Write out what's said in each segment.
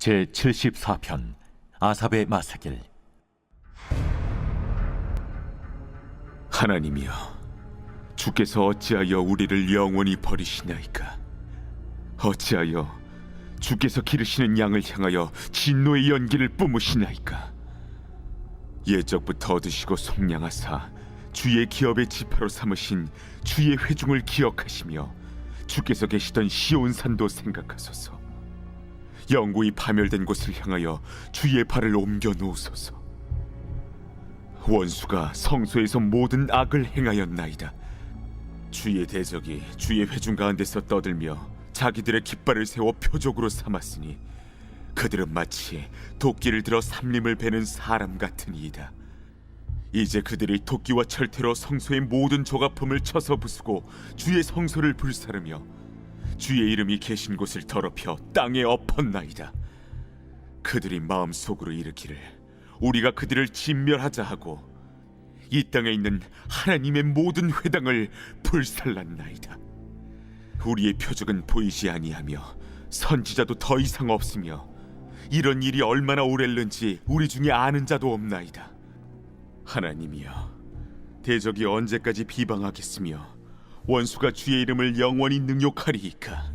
제74편 아삽의 마사길. 하나님이여, 주께서 어찌하여 우리를 영원히 버리시나이까? 어찌하여 주께서 기르시는 양을 향하여 진노의 연기를 뿜으시나이까? 옛적부터 얻으시고 속량하사 주의 기업의 지파로 삼으신 주의 회중을 기억하시며 주께서 계시던 시온산도 생각하소서. 영구히 파멸된 곳을 향하여 주의 발을 옮겨 놓으소서. 원수가 성소에서 모든 악을 행하였나이다. 주의 대적이 주의 회중 가운데서 떠들며 자기들의 깃발을 세워 표적으로 삼았으니 그들은 마치 도끼를 들어 삼림을 베는 사람 같으니이다. 이제 그들이 도끼와 철퇴로 성소의 모든 조각품을 쳐서 부수고 주의 성소를 불사르며 주의 이름이 계신 곳을 더럽혀 땅에 엎었나이다. 그들이 마음속으로 이르기를 우리가 그들을 진멸하자 하고 이 땅에 있는 하나님의 모든 회당을 불살랐나이다. 우리의 표적은 보이지 아니하며 선지자도 더 이상 없으며 이런 일이 얼마나 오랬는지 우리 중에 아는 자도 없나이다. 하나님이여, 대적이 언제까지 비방하겠으며 원수가 주의 이름을 영원히 능욕하리이까?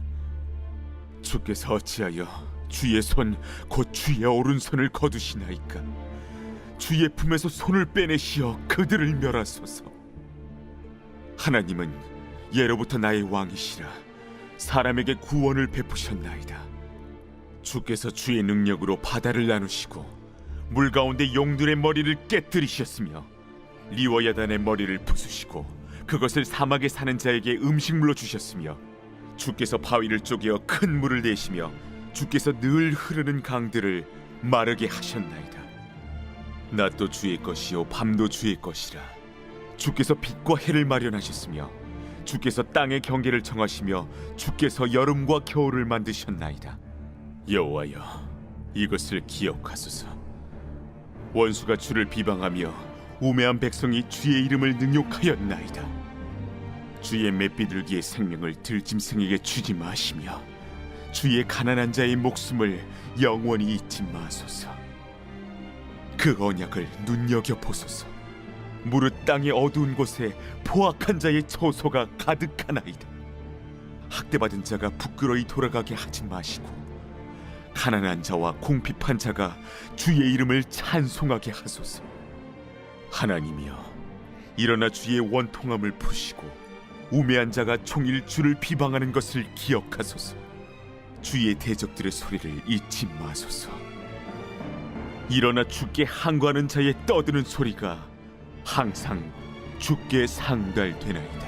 주께서 어찌하여 주의 손 곧 주의 오른손을 거두시나이까? 주의 품에서 손을 빼내시어 그들을 멸하소서. 하나님은 예로부터 나의 왕이시라 사람에게 구원을 베푸셨나이다. 주께서 주의 능력으로 바다를 나누시고 물 가운데 용들의 머리를 깨뜨리셨으며 리워야단의 머리를 부수시고 그것을 사막에 사는 자에게 음식물로 주셨으며 주께서 바위를 쪼개어 큰 물을 내시며 주께서 늘 흐르는 강들을 마르게 하셨나이다. 낮도 주의 것이요 밤도 주의 것이라. 주께서 빛과 해를 마련하셨으며 주께서 땅의 경계를 정하시며 주께서 여름과 겨울을 만드셨나이다. 여호와여, 이것을 기억하소서. 원수가 주를 비방하며 우매한 백성이 주의 이름을 능욕하였나이다. 주의 맷비둘기의 생명을 들짐승에게 주지 마시며 주의 가난한 자의 목숨을 영원히 잊지 마소서. 그 언약을 눈여겨보소서. 무릇 땅의 어두운 곳에 포악한 자의 처소가 가득하나이다. 학대받은 자가 부끄러이 돌아가게 하지 마시고 가난한 자와 궁핍한 자가 주의 이름을 찬송하게 하소서. 하나님이여, 일어나 주의 원통함을 푸시고 우매한 자가 종일 주를 비방하는 것을 기억하소서. 주의 대적들의 소리를 잊지 마소서. 일어나 주께 항거하는 자의 떠드는 소리가 항상 주께 상달되나이다.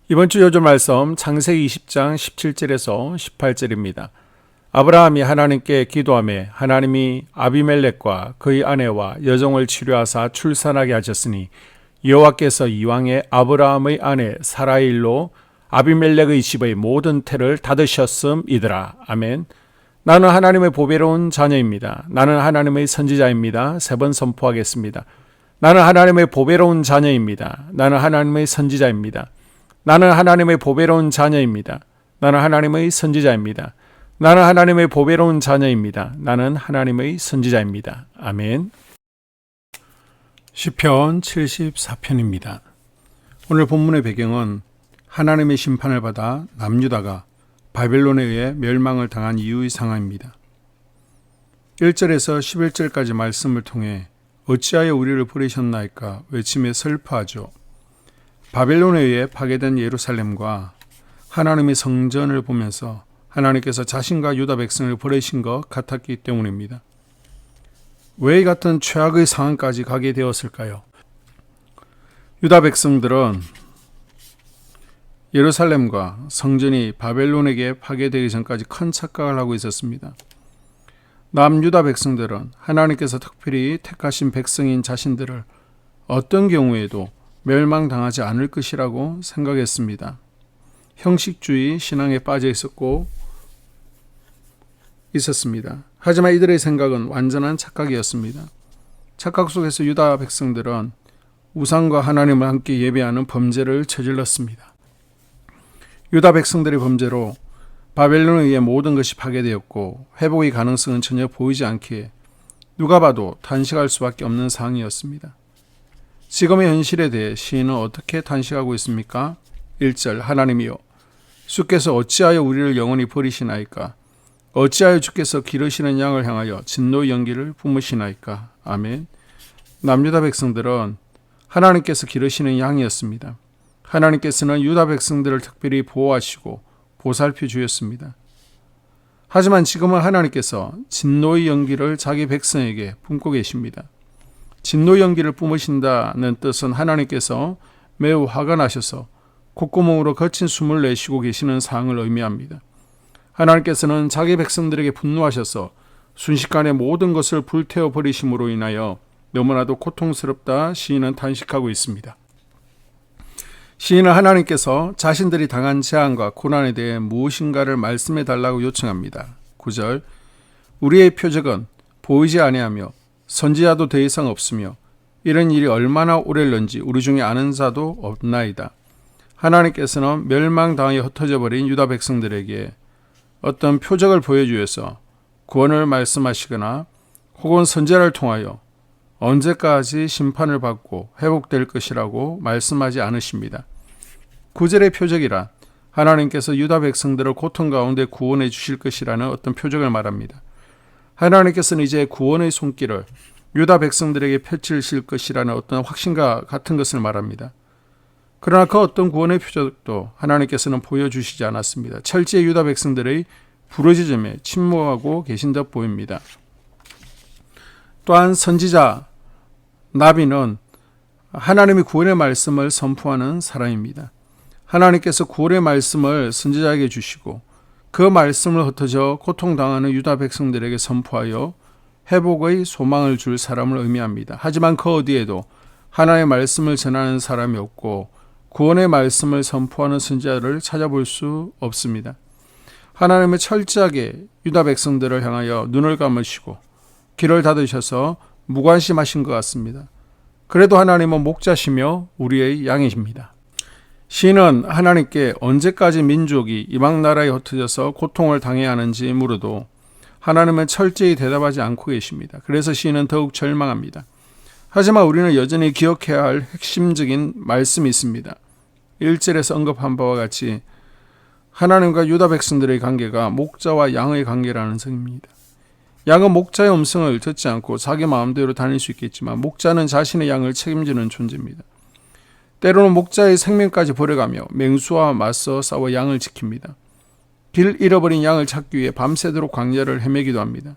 이번 주 요절 말씀 창세기 20장 17절에서 18절입니다. 아브라함이 하나님께 기도하며 하나님이 아비멜렉과 그의 아내와 여종을 치료하사 출산하게 하셨으니 여호와께서 이왕에 아브라함의 아내 사라일로 아비멜렉의 집의 모든 태를 닫으셨음이더라. 아멘. 나는 하나님의 보배로운 자녀입니다. 나는 하나님의 선지자입니다. 3번 선포하겠습니다. 나는 하나님의 보배로운 자녀입니다. 나는 하나님의 선지자입니다. 나는 하나님의 보배로운 자녀입니다. 나는 하나님의 선지자입니다. 나는 하나님의 보배로운 자녀입니다. 나는 하나님의 선지자입니다. 아멘. 시편 74편입니다. 오늘 본문의 배경은 하나님의 심판을 받아 남유다가 바벨론에 의해 멸망을 당한 이후의 상황입니다. 1절에서 11절까지 말씀을 통해 어찌하여 우리를 버리셨나이까 외치며 슬퍼하죠. 바벨론에 의해 파괴된 예루살렘과 하나님의 성전을 보면서 하나님께서 자신과 유다 백성을 버리신 것 같았기 때문입니다. 왜 이 같은 최악의 상황까지 가게 되었을까요? 유다 백성들은 예루살렘과 성전이 바벨론에게 파괴되기 전까지 큰 착각을 하고 있었습니다. 남유다 백성들은 하나님께서 특별히 택하신 백성인 자신들을 어떤 경우에도 멸망당하지 않을 것이라고 생각했습니다. 형식주의 신앙에 빠져 있었습니다. 하지만 이들의 생각은 완전한 착각이었습니다. 착각 속에서 유다 백성들은 우상과 하나님을 함께 예배하는 범죄를 저질렀습니다. 유다 백성들의 범죄로 바벨론에 의해 모든 것이 파괴되었고 회복의 가능성은 전혀 보이지 않기에 누가 봐도 탄식할 수밖에 없는 상황이었습니다. 지금의 현실에 대해 시인은 어떻게 탄식하고 있습니까? 1절 하나님이여 주께서 어찌하여 우리를 영원히 버리시나이까? 어찌하여 주께서 기르시는 양을 향하여 진노의 연기를 뿜으시나이까? 아멘. 남유다 백성들은 하나님께서 기르시는 양이었습니다. 하나님께서는 유다 백성들을 특별히 보호하시고 보살펴 주셨습니다. 하지만 지금은 하나님께서 진노의 연기를 자기 백성에게 뿜고 계십니다. 진노의 연기를 뿜으신다는 뜻은 하나님께서 매우 화가 나셔서 콧구멍으로 거친 숨을 내쉬고 계시는 상황을 의미합니다. 하나님께서는 자기 백성들에게 분노하셔서 순식간에 모든 것을 불태워 버리심으로 인하여 너무나도 고통스럽다 시인은 탄식하고 있습니다. 시인은 하나님께서 자신들이 당한 재앙과 고난에 대해 무엇인가를 말씀해 달라고 요청합니다. 9절 우리의 표적은 보이지 아니하며 선지자도 더 이상 없으며 이런 일이 얼마나 오래일는지 우리 중에 아는 자도 없나이다. 하나님께서는 멸망당하여 흩어져 버린 유다 백성들에게 어떤 표적을 보여주어서 구원을 말씀하시거나 혹은 선지자를 통하여 언제까지 심판을 받고 회복될 것이라고 말씀하지 않으십니다. 9절의 표적이란 하나님께서 유다 백성들을 고통 가운데 구원해 주실 것이라는 어떤 표적을 말합니다. 하나님께서는 이제 구원의 손길을 유다 백성들에게 펼치실 것이라는 어떤 확신과 같은 것을 말합니다. 그러나 그 어떤 구원의 표적도 하나님께서는 보여주시지 않았습니다. 철저히 유다 백성들의 부르짖음에 침묵하고 계신 듯 보입니다. 또한 선지자 나비는 하나님의 구원의 말씀을 선포하는 사람입니다. 하나님께서 구원의 말씀을 선지자에게 주시고 그 말씀을 흩어져 고통당하는 유다 백성들에게 선포하여 회복의 소망을 줄 사람을 의미합니다. 하지만 그 어디에도 하나님의 말씀을 전하는 사람이 없고 구원의 말씀을 선포하는 선지자를 찾아볼 수 없습니다. 하나님은 철저하게 유다 백성들을 향하여 눈을 감으시고 귀를 닫으셔서 무관심하신 것 같습니다. 그래도 하나님은 목자시며 우리의 양이십니다. 시인은 하나님께 언제까지 민족이 이방 나라에 흩어져서 고통을 당해야 하는지 물어도 하나님은 철저히 대답하지 않고 계십니다. 그래서 시인은 더욱 절망합니다. 하지만 우리는 여전히 기억해야 할 핵심적인 말씀이 있습니다. 1절에서 언급한 바와 같이 하나님과 유다 백성들의 관계가 목자와 양의 관계라는 점입니다. 양은 목자의 음성을 듣지 않고 자기 마음대로 다닐 수 있겠지만 목자는 자신의 양을 책임지는 존재입니다. 때로는 목자의 생명까지 버려가며 맹수와 맞서 싸워 양을 지킵니다. 길 잃어버린 양을 찾기 위해 밤새도록 광야를 헤매기도 합니다.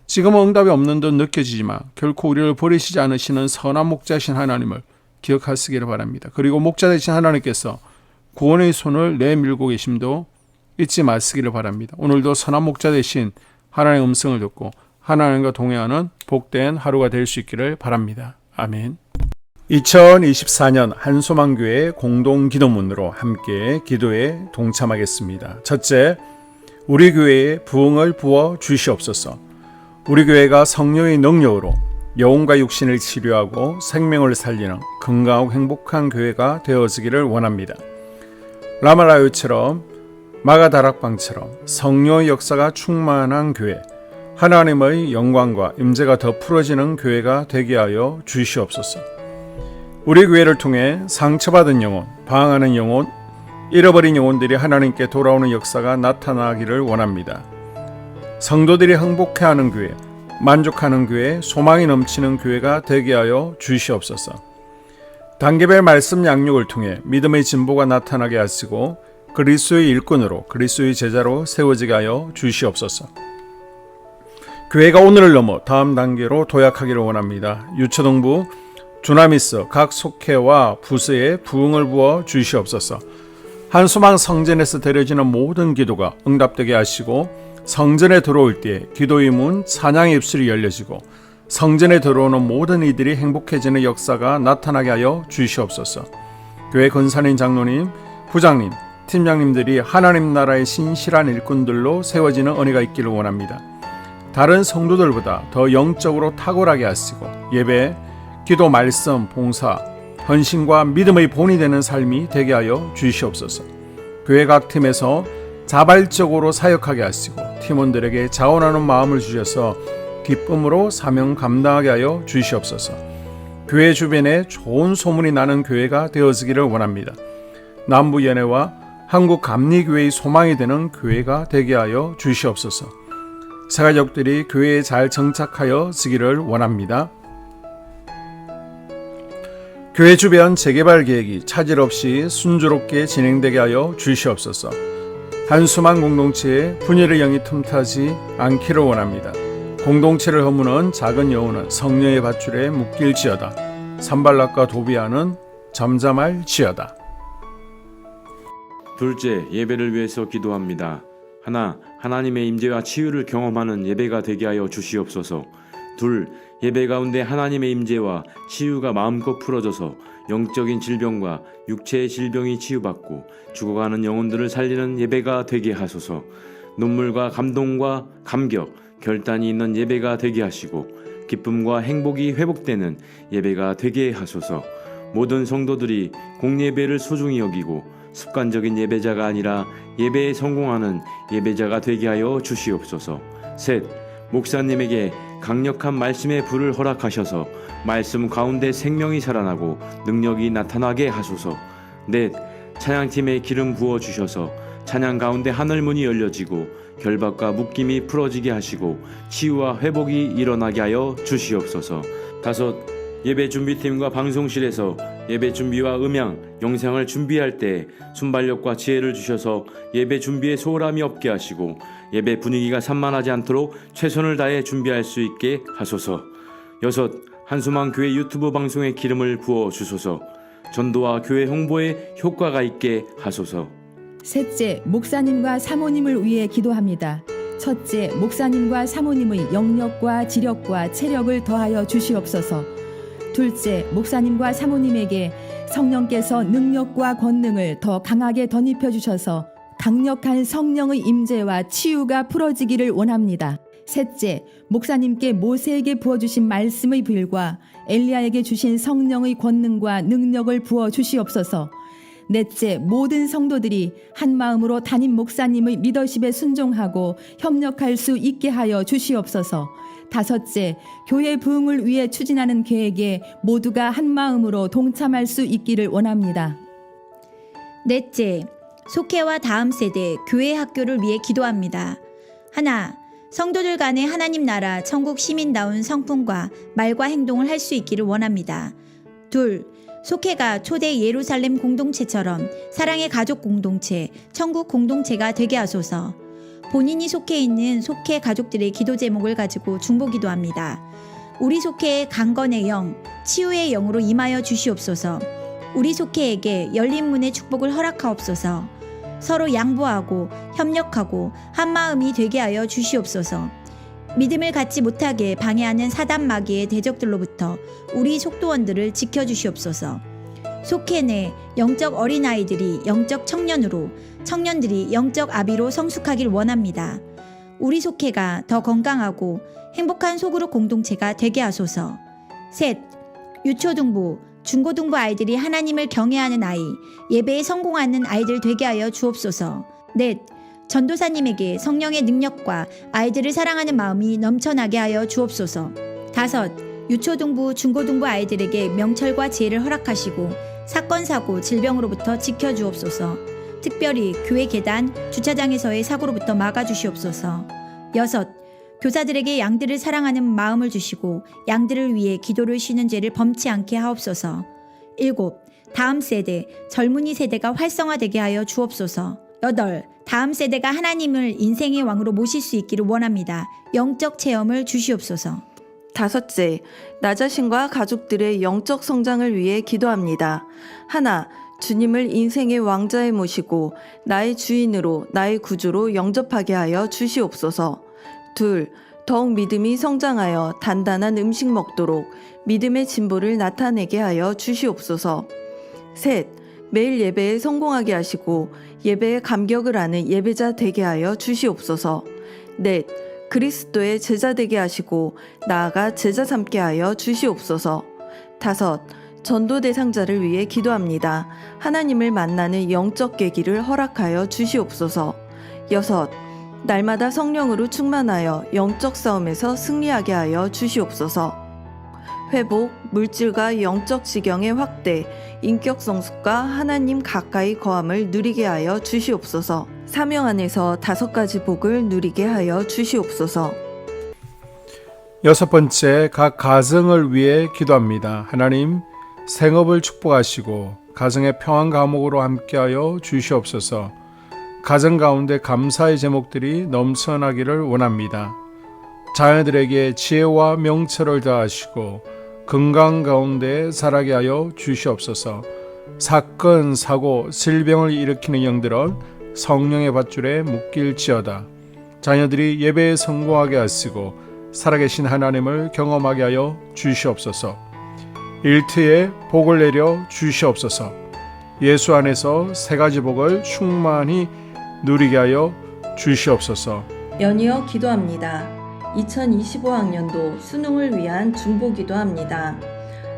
지금은 응답이 없는 듯 느껴지지만 결코 우리를 버리시지 않으시는 선한 목자이신 하나님을 기억하시기를 바랍니다. 그리고 목자 되신 하나님께서 구원의 손을 내밀고 계심도 잊지 마시기를 바랍니다. 오늘도 선한 목자 되신 하나님의 음성을 듣고 하나님과 동행하는 복된 하루가 될 수 있기를 바랍니다. 아멘. 2024년 한소망교회 공동기도문으로 함께 기도에 동참하겠습니다. 첫째, 우리 교회에 부흥을 부어 주시옵소서. 우리 교회가 성령의 능력으로 영혼과 육신을 치료하고 생명을 살리는 건강하고 행복한 교회가 되어지기를 원합니다. 라마라요처럼 마가다락방처럼 성령의 역사가 충만한 교회, 하나님의 영광과 임재가 더 풀어지는 교회가 되게 하여 주시옵소서. 우리 교회를 통해 상처받은 영혼, 방황하는 영혼, 잃어버린 영혼들이 하나님께 돌아오는 역사가 나타나기를 원합니다. 성도들이 행복해하는 교회, 만족하는 교회, 소망이 넘치는 교회가 되게 하여 주시옵소서. 단계별 말씀 양육을 통해 믿음의 진보가 나타나게 하시고 그리스도의 일꾼으로 그리스도의 제자로 세워지게 하여 주시옵소서. 교회가 오늘을 넘어 다음 단계로 도약하기를 원합니다. 유초동부 주나미스 각 속회와 부서에 부흥을 부어 주시옵소서. 한소망 성전에서 드려지는 모든 기도가 응답되게 하시고 성전에 들어올 때 기도의 문, 찬양의 입술이 열려지고 성전에 들어오는 모든 이들이 행복해지는 역사가 나타나게 하여 주시옵소서. 교회 권사님, 장로님, 부장님, 팀장님들이 하나님 나라의 신실한 일꾼들로 세워지는 은혜가 있기를 원합니다. 다른 성도들보다 더 영적으로 탁월하게 하시고 예배, 기도, 말씀, 봉사, 헌신과 믿음의 본이 되는 삶이 되게 하여 주시옵소서. 교회 각 팀에서 자발적으로 사역하게 하시고 팀원들에게 자원하는 마음을 주셔서 기쁨으로 사명 감당하게 하여 주시옵소서. 교회 주변에 좋은 소문이 나는 교회가 되어지기를 원합니다. 남부연회와 한국감리교회의 소망이 되는 교회가 되게 하여 주시옵소서. 새가족들이 교회에 잘 정착하여 지기를 원합니다. 교회 주변 재개발 계획이 차질 없이 순조롭게 진행되게 하여 주시옵소서. 한수만 공동체에 분열의 영이 틈타지 않기를 원합니다. 공동체를 허무는 작은 여우는 성령의 밧줄에 묶일지어다. 산발락과 도비아는 잠잠할지어다. 둘째, 예배를 위해서 기도합니다. 하나, 하나님의 임재와 치유를 경험하는 예배가 되게 하여 주시옵소서. 둘, 예배 가운데 하나님의 임재와 치유가 마음껏 풀어져서 영적인 질병과 육체의 질병이 치유받고 죽어가는 영혼들을 살리는 예배가 되게 하소서. 눈물과 감동과 감격, 결단이 있는 예배가 되게 하시고 기쁨과 행복이 회복되는 예배가 되게 하소서. 모든 성도들이 공예배를 소중히 여기고 습관적인 예배자가 아니라 예배에 성공하는 예배자가 되게 하여 주시옵소서. 셋, 목사님에게 강력한 말씀의 불을 허락하셔서 말씀 가운데 생명이 살아나고 능력이 나타나게 하소서. 넷, 찬양팀에 기름 부어 주셔서 찬양 가운데 하늘문이 열려지고 결박과 묶임이 풀어지게 하시고 치유와 회복이 일어나게 하여 주시옵소서. 다섯, 예배 준비팀과 방송실에서 예배 준비와 음향, 영상을 준비할 때 순발력과 지혜를 주셔서 예배 준비에 소홀함이 없게 하시고 예배 분위기가 산만하지 않도록 최선을 다해 준비할 수 있게 하소서. 여섯, 한수만 교회 유튜브 방송에 기름을 부어 주소서. 전도와 교회 홍보에 효과가 있게 하소서. 셋째, 목사님과 사모님을 위해 기도합니다. 첫째, 목사님과 사모님의 영력과 지력과 체력을 더하여 주시옵소서. 둘째, 목사님과 사모님에게 성령께서 능력과 권능을 더 강하게 덧입혀 주셔서 강력한 성령의 임재와 치유가 풀어지기를 원합니다. 셋째, 목사님께 모세에게 부어주신 말씀의 불과 엘리야에게 주신 성령의 권능과 능력을 부어 주시옵소서. 넷째, 모든 성도들이 한 마음으로 담임 목사님의 리더십에 순종하고 협력할 수 있게 하여 주시옵소서. 다섯째, 교회 부흥을 위해 추진하는 계획에 모두가 한 마음으로 동참할 수 있기를 원합니다. 넷째, 속회와 다음 세대 교회 학교를 위해 기도합니다. 하나, 성도들 간의 하나님 나라 천국 시민다운 성품과 말과 행동을 할 수 있기를 원합니다. 둘, 속회가 초대 예루살렘 공동체처럼 사랑의 가족 공동체, 천국 공동체가 되게 하소서. 본인이 속해 있는 속회 가족들의 기도 제목을 가지고 중보 기도합니다. 우리 속회의 강건의 영, 치유의 영으로 임하여 주시옵소서. 우리 속회에게 열린 문의 축복을 허락하옵소서. 서로 양보하고 협력하고 한마음이 되게 하여 주시옵소서. 믿음을 갖지 못하게 방해하는 사단 마귀의 대적들로부터 우리 속도원들을 지켜주시옵소서. 속회 내 영적 어린아이들이 영적 청년으로, 청년들이 영적 아비로 성숙하길 원합니다. 우리 속회가 더 건강하고 행복한 소그룹 공동체가 되게 하소서. 셋, 유초등부, 중고등부 아이들이 하나님을 경외하는 아이, 예배에 성공하는 아이들 되게 하여 주옵소서. 넷, 전도사님에게 성령의 능력과 아이들을 사랑하는 마음이 넘쳐나게 하여 주옵소서. 다섯, 유초등부, 중고등부 아이들에게 명철과 지혜를 허락하시고 사건, 사고, 질병으로부터 지켜주옵소서. 특별히 교회 계단, 주차장에서의 사고로부터 막아주시옵소서. 여섯, 교사들에게 양들을 사랑하는 마음을 주시고 양들을 위해 기도를 쉬는 죄를 범치 않게 하옵소서. 일곱, 다음 세대, 젊은이 세대가 활성화되게 하여 주옵소서. 여덟, 다음 세대가 하나님을 인생의 왕으로 모실 수 있기를 원합니다. 영적 체험을 주시옵소서. 다섯째, 나 자신과 가족들의 영적 성장을 위해 기도합니다. 하나, 주님을 인생의 왕자에 모시고 나의 주인으로 나의 구주로 영접하게 하여 주시옵소서. 둘, 더욱 믿음이 성장하여 단단한 음식 먹도록 믿음의 진보를 나타내게 하여 주시옵소서. 셋, 매일 예배에 성공하게 하시고 예배에 감격을 하는 예배자 되게 하여 주시옵소서. 넷, 그리스도의 제자 되게 하시고 나아가 제자 삼게 하여 주시옵소서. 다섯, 전도 대상자를 위해 기도합니다. 하나님을 만나는 영적 계기를 허락하여 주시옵소서. 6. 날마다 성령으로 충만하여 영적 싸움에서 승리하게 하여 주시옵소서. 회복, 물질과 영적 지경의 확대, 인격 성숙과 하나님 가까이 거함을 누리게 하여 주시옵소서. 사명 안에서 5가지 복을 누리게 하여 주시옵소서. 6번째, 각 가정을 위해 기도합니다. 하나님, 생업을 축복하시고 가정의 평안 감옥으로 함께하여 주시옵소서. 가정 가운데 감사의 제목들이 넘쳐나기를 원합니다. 자녀들에게 지혜와 명철을 더하시고 건강 가운데 자라게 하여 주시옵소서. 사건, 사고, 질병을 일으키는 영들은 성령의 밧줄에 묶일지어다. 자녀들이 예배에 성공하게 하시고 살아계신 하나님을 경험하게 하여 주시옵소서. 일터에 복을 내려 주시옵소서. 예수 안에서 3가지 복을 충만히 누리게 하여 주시옵소서. 연이어 기도합니다. 2025학년도 수능을 위한 중보 기도합니다.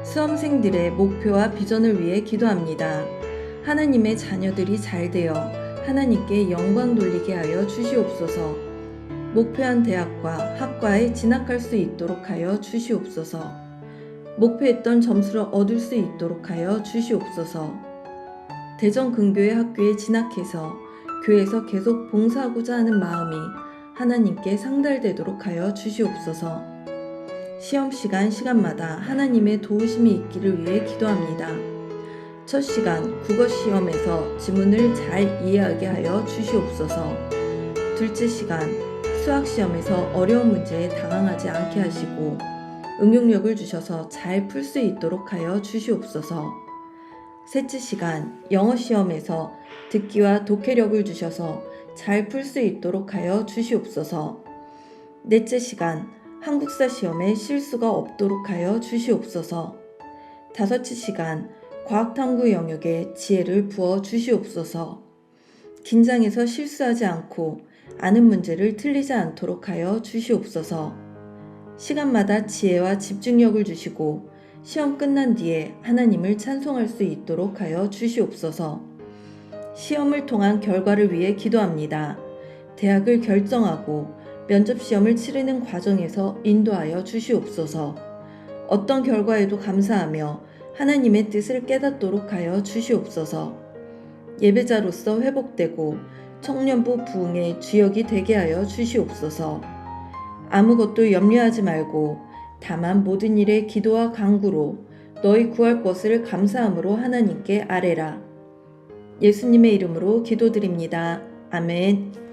수험생들의 목표와 비전을 위해 기도합니다. 하나님의 자녀들이 잘 되어 하나님께 영광 돌리게 하여 주시옵소서. 목표한 대학과 학과에 진학할 수 있도록 하여 주시옵소서. 목표했던 점수를 얻을 수 있도록 하여 주시옵소서. 대전 근교의 학교에 진학해서 교회에서 계속 봉사하고자 하는 마음이 하나님께 상달되도록 하여 주시옵소서. 시험 시간마다 하나님의 도우심이 있기를 위해 기도합니다. 첫 시간 국어 시험에서 지문을 잘 이해하게 하여 주시옵소서. 둘째 시간 수학 시험에서 어려운 문제에 당황하지 않게 하시고 응용력을 주셔서 잘 풀 수 있도록 하여 주시옵소서. 셋째 시간 영어 시험에서 듣기와 독해력을 주셔서 잘 풀 수 있도록 하여 주시옵소서. 넷째 시간 한국사 시험에 실수가 없도록 하여 주시옵소서. 다섯째 시간 과학탐구 영역에 지혜를 부어 주시옵소서. 긴장해서 실수하지 않고 아는 문제를 틀리지 않도록 하여 주시옵소서. 시간마다 지혜와 집중력을 주시고 시험 끝난 뒤에 하나님을 찬송할 수 있도록 하여 주시옵소서. 시험을 통한 결과를 위해 기도합니다. 대학을 결정하고 면접시험을 치르는 과정에서 인도하여 주시옵소서. 어떤 결과에도 감사하며 하나님의 뜻을 깨닫도록 하여 주시옵소서. 예배자로서 회복되고 청년부 부흥의 주역이 되게 하여 주시옵소서. 아무것도 염려하지 말고 다만 모든 일에 기도와 간구로 너희 구할 것을 감사함으로 하나님께 아뢰라. 예수님의 이름으로 기도드립니다. 아멘.